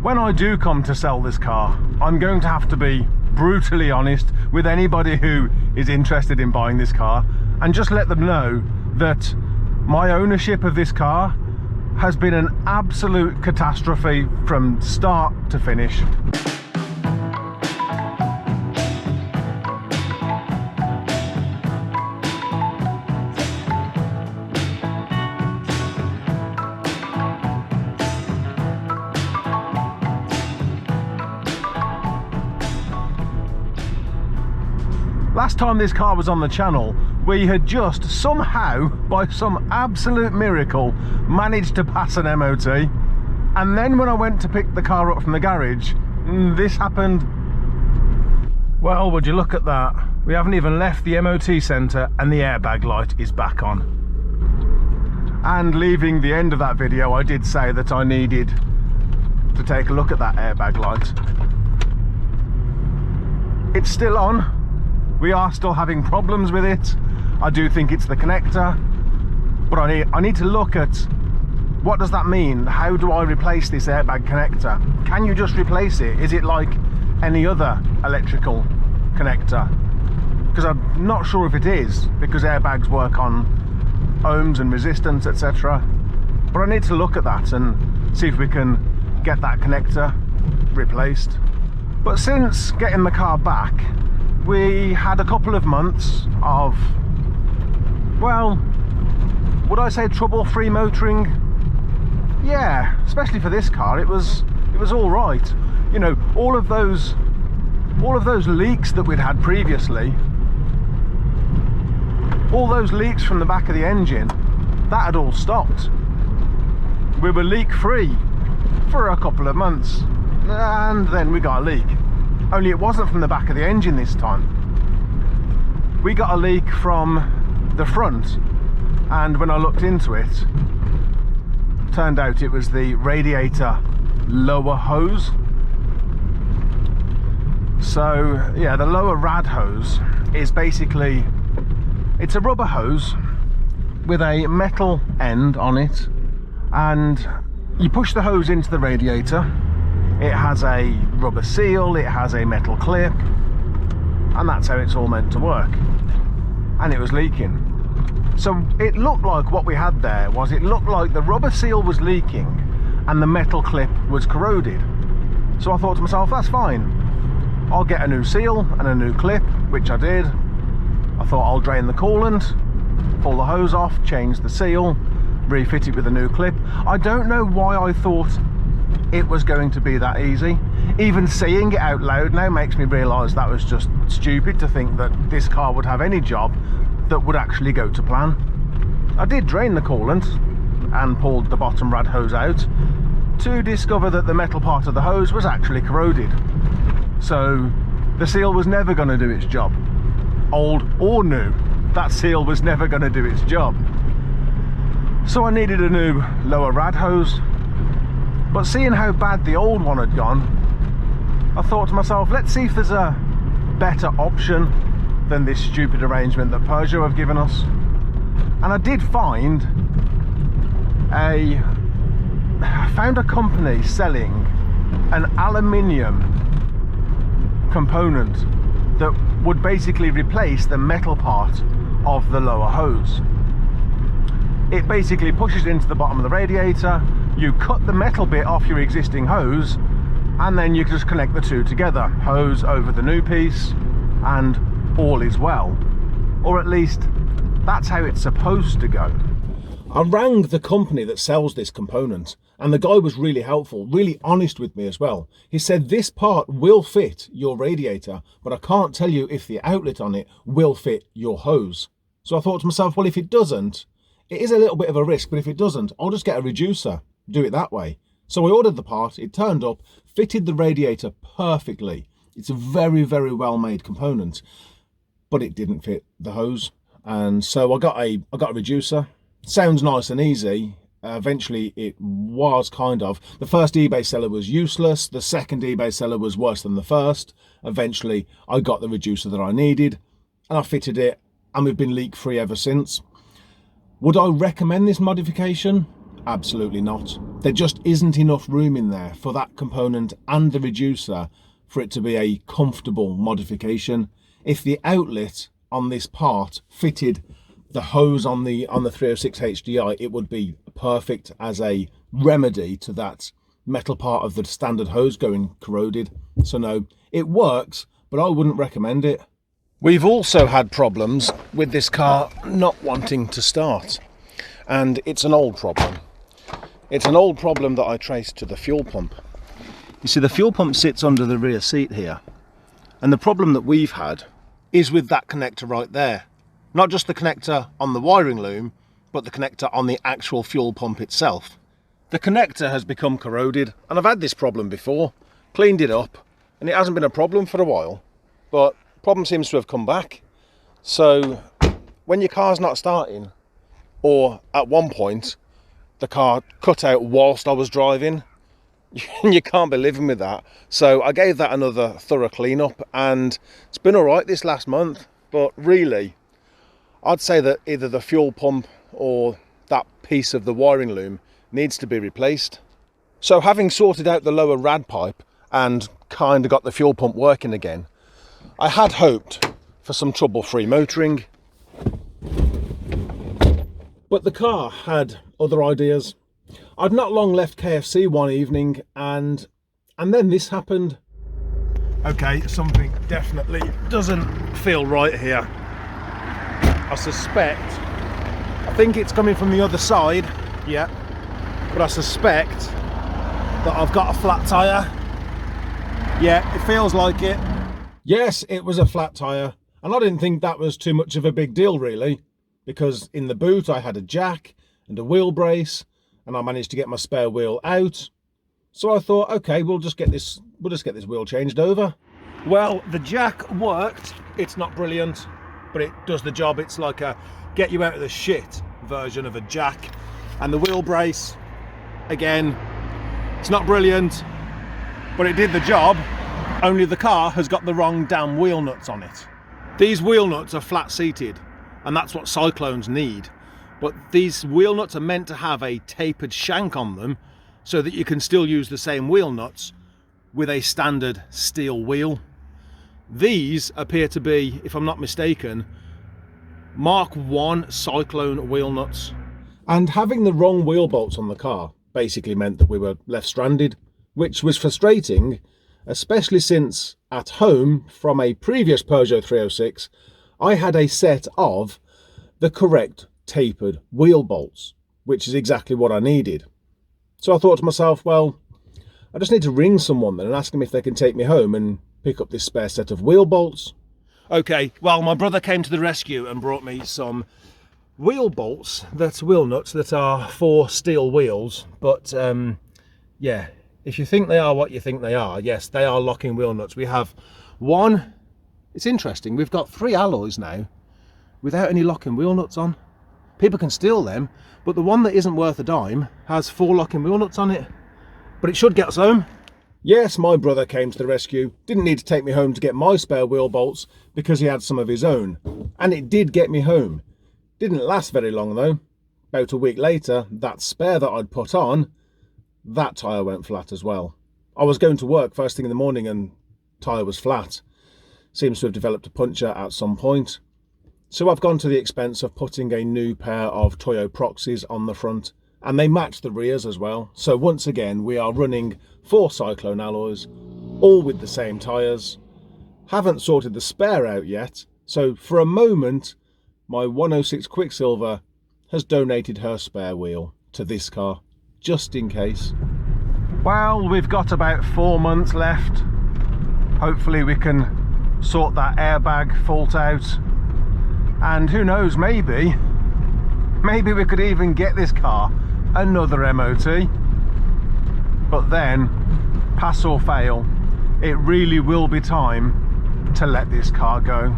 When I do come to sell this car, I'm going to have to be brutally honest with anybody who is interested in buying this car and just let them know that my ownership of this car has been an absolute catastrophe from start to finish. Last time this car was on the channel, we had just somehow, by some absolute miracle, managed to pass an MOT. And then when I went to pick the car up from the garage, this happened. Well, would you look at that? We haven't even left the MOT centre and the airbag light is back on. And leaving the end of that video, I did say that I needed to take a look at that airbag light. It's still on. We are still having problems with it. I do think it's the connector, but I need to look at what does that mean? How do I replace this airbag connector? Can you just replace it? Is it like any other electrical connector? Because I'm not sure if it is, because airbags work on ohms and resistance, etc. But I need to look at that and see if we can get that connector replaced. But since getting the car back, we had a couple of months of, well, would I say trouble-free motoring? Yeah, especially for this car, it was all right. You know, all of those leaks that we'd had previously, all those leaks from the back of the engine, that had all stopped. We were leak-free for a couple of months, and then we got a leak. Only it wasn't from the back of the engine this time. We got a leak from the front, and when I looked into it, turned out it was the radiator lower hose. So yeah, the lower rad hose is basically, it's a rubber hose with a metal end on it, and you push the hose into the radiator. It has a rubber seal, it has a metal clip, and that's how it's all meant to work. And it was leaking. So it looked like what we had there was, it looked like the rubber seal was leaking and the metal clip was corroded. So I thought to myself, that's fine. I'll get a new seal and a new clip, which I did. I thought I'll drain the coolant, pull the hose off, change the seal, refit it with a new clip. I don't know why I thought it was going to be that easy. Even saying it out loud now makes me realise that was just stupid to think that this car would have any job that would actually go to plan. I did drain the coolant and pulled the bottom rad hose out to discover that the metal part of the hose was actually corroded. So the seal was never going to do its job. Old or new, that seal was never going to do its job. So I needed a new lower rad hose. But seeing how bad the old one had gone, I thought to myself, let's see if there's a better option than this stupid arrangement that Peugeot have given us. And I did find found a company selling an aluminium component that would basically replace the metal part of the lower hose. It basically pushes into the bottom of the radiator. You cut the metal bit off your existing hose, and then you just connect the two together, hose over the new piece, and all is well. Or at least that's how it's supposed to go. I rang the company that sells this component, and the guy was really helpful, really honest with me as well. He said this part will fit your radiator, but I can't tell you if the outlet on it will fit your hose. So I thought to myself, well, if it doesn't, it is a little bit of a risk, but if it doesn't, I'll just get a reducer, do it that way. So I ordered the part, it turned up, fitted the radiator perfectly. It's a very, very well made component, but it didn't fit the hose. And so I got a reducer. Sounds nice and easy. Eventually it was kind of. The first eBay seller was useless. The second eBay seller was worse than the first. Eventually I got the reducer that I needed and I fitted it, and we've been leak free ever since. Would I recommend this modification? Absolutely not. There just isn't enough room in there for that component and the reducer for it to be a comfortable modification. If the outlet on this part fitted the hose on the 306 HDI, it would be perfect as a remedy to that metal part of the standard hose going corroded. So no, it works, but I wouldn't recommend it. We've also had problems with this car not wanting to start, and it's an old problem. It's an old problem that I trace to the fuel pump. You see, the fuel pump sits under the rear seat here, and the problem that we've had is with that connector right there. Not just the connector on the wiring loom, but the connector on the actual fuel pump itself. The connector has become corroded, and I've had this problem before, cleaned it up, and it hasn't been a problem for a while, but the problem seems to have come back. So when your car's not starting, or at one point the car cut out whilst I was driving, you can't be living with that. So I gave that another thorough clean up, and it's been all right this last month, but really I'd say that either the fuel pump or that piece of the wiring loom needs to be replaced. So having sorted out the lower rad pipe and kind of got the fuel pump working again, I had hoped for some trouble-free motoring. But the car had other ideas. I'd not long left KFC one evening and then this happened. Okay, something definitely doesn't feel right here. I think it's coming from the other side, yeah, but I suspect that I've got a flat tyre. Yeah, it feels like it. Yes, it was a flat tyre, and I didn't think that was too much of a big deal really, because in the boot I had a jack and a wheel brace, and I managed to get my spare wheel out. So I thought, okay, we'll just get this wheel changed over. Well, the jack worked. It's not brilliant, but it does the job. It's like a get you out of the shit version of a jack. And the wheel brace, again, it's not brilliant, but it did the job. Only the car has got the wrong damn wheel nuts on it. These wheel nuts are flat seated, and that's what Cyclones need. But these wheel nuts are meant to have a tapered shank on them so that you can still use the same wheel nuts with a standard steel wheel. These appear to be, if I'm not mistaken, Mark 1 Cyclone wheel nuts. And having the wrong wheel bolts on the car basically meant that we were left stranded, which was frustrating, especially since at home from a previous Peugeot 306, I had a set of the correct tapered wheel bolts, which is exactly what I needed. So I thought to myself, well, I just need to ring someone then and ask them if they can take me home and pick up this spare set of wheel bolts. Okay, well, my brother came to the rescue and brought me some wheel bolts, that's wheel nuts that are for steel wheels, but yeah, if you think they are what you think they are, yes, they are locking wheel nuts. We have one, it's interesting, we've got 3 alloys now without any locking wheel nuts on. People can steal them, but the one that isn't worth a dime has 4 locking wheel nuts on it. But it should get us home. Yes, my brother came to the rescue. Didn't need to take me home to get my spare wheel bolts because he had some of his own. And it did get me home. Didn't last very long though. About a week later, that spare that I'd put on, that tyre went flat as well. I was going to work first thing in the morning and tyre was flat. Seems to have developed a puncture at some point. So I've gone to the expense of putting a new pair of Toyo Proxies on the front, and they match the rears as well. So once again, we are running 4 Cyclone alloys, all with the same tyres. Haven't sorted the spare out yet, so for a moment, my 106 Quicksilver has donated her spare wheel to this car, just in case. Well, we've got about 4 months left. Hopefully we can sort that airbag fault out. And who knows, maybe we could even get this car another MOT. But then, pass or fail, it really will be time to let this car go.